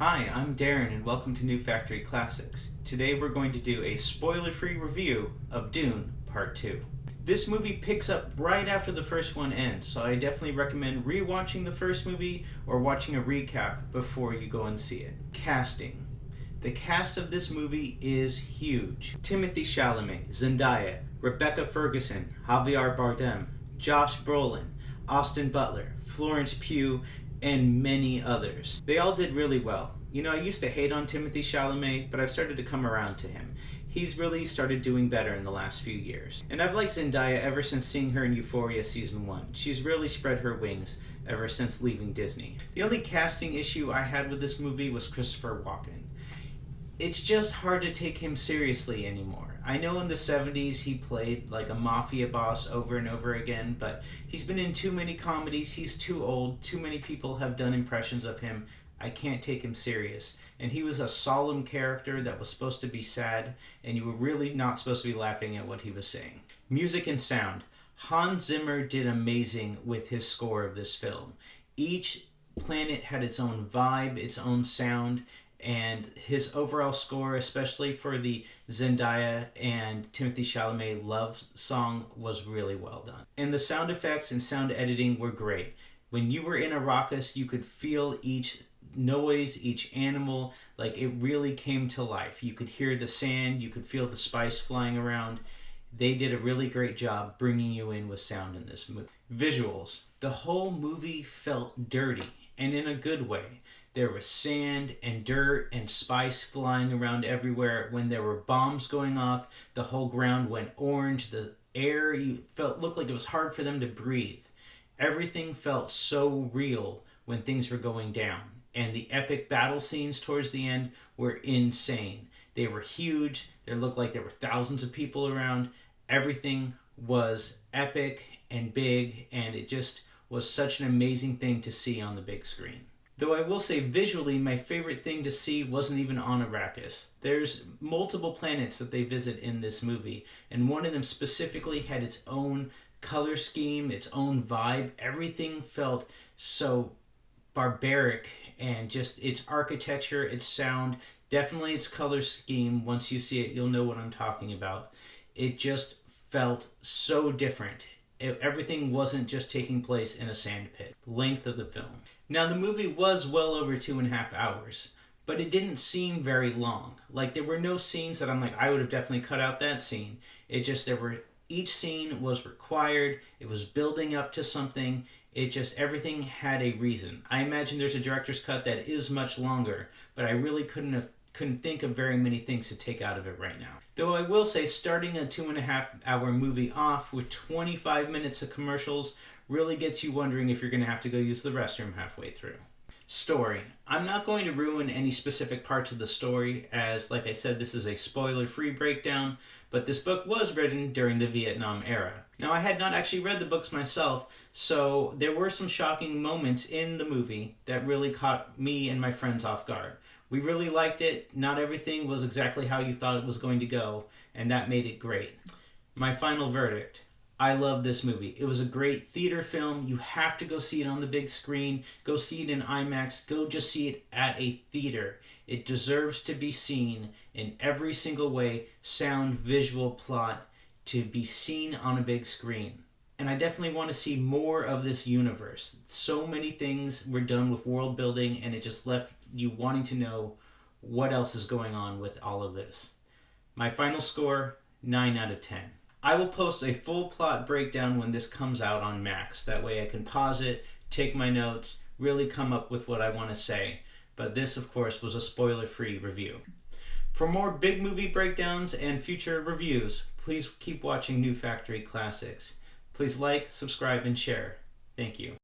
Hi, I'm Darren and welcome to New Factory Classics. Today we're going to do a spoiler-free review of Dune Part 2. This movie picks up right after the first one ends, so I definitely recommend rewatching the first movie or watching a recap before you go and see it. Casting. The cast of this movie is huge. Timothée Chalamet, Zendaya, Rebecca Ferguson, Javier Bardem, Josh Brolin, Austin Butler, Florence Pugh, and many others. They all did really well. You know, I used to hate on Timothée Chalamet, but I've started to come around to him. He's really started doing better in the last few years. And I've liked Zendaya ever since seeing her in Euphoria Season 1. She's really spread her wings ever since leaving Disney. The only casting issue I had with this movie was Christopher Walken. It's just hard to take him seriously anymore. I know in the 70s he played like a mafia boss over and over again, but he's been in too many comedies, he's too old, too many people have done impressions of him. I can't take him serious. And he was a solemn character that was supposed to be sad, and you were really not supposed to be laughing at what he was saying. Music and sound. Hans Zimmer did amazing with his score of this film. Each planet had its own vibe, its own sound, and his overall score, especially for the Zendaya and Timothée Chalamet love song, was really well done. And the sound effects and sound editing were great. When you were in Arrakis, you could feel each noise, each animal, like it really came to life. You could hear the sand, you could feel the spice flying around. They did a really great job bringing you in with sound in this movie. Visuals. The whole movie felt dirty, and in a good way. There was sand and dirt and spice flying around everywhere. When there were bombs going off, the whole ground went orange. The air looked like it was hard for them to breathe. Everything felt so real when things were going down. And the epic battle scenes towards the end were insane. They were huge. There looked like there were thousands of people around. Everything was epic and big, and it just was such an amazing thing to see on the big screen. Though I will say visually, my favorite thing to see wasn't even on Arrakis. There's multiple planets that they visit in this movie, and one of them specifically had its own color scheme, its own vibe. Everything felt so barbaric, and just its architecture, its sound, definitely its color scheme. Once you see it, you'll know what I'm talking about. It just felt so different. Everything wasn't just taking place in a sand pit. Length of the film. Now, the movie was well over 2.5 hours, but it didn't seem very long. Like, there were no scenes that I'm like, I would have definitely cut out that scene. Each scene was required. It was building up to something. Everything had a reason. I imagine there's a director's cut that is much longer, but I really couldn't think of very many things to take out of it right now. Though I will say, starting a 2.5 hour movie off with 25 minutes of commercials really gets you wondering if you're going to have to go use the restroom halfway through. Story. I'm not going to ruin any specific parts of the story, as, like I said, this is a spoiler-free breakdown, but this book was written during the Vietnam era. Now, I had not actually read the books myself, so there were some shocking moments in the movie that really caught me and my friends off guard. We really liked it. Not everything was exactly how you thought it was going to go, and that made it great. My final verdict. I love this movie. It was a great theater film. You have to go see it on the big screen. Go see it in IMAX. Go just see it at a theater. It deserves to be seen in every single way, sound, visual, plot, to be seen on a big screen. And I definitely want to see more of this universe. So many things were done with world building, and it just left you wanting to know what else is going on with all of this. My final score, 9 out of 10. I will post a full plot breakdown when this comes out on Max. That way I can pause it, take my notes, really come up with what I want to say. But this, of course, was a spoiler-free review. For more big movie breakdowns and future reviews, please keep watching New Factory Classics. Please like, subscribe, and share. Thank you.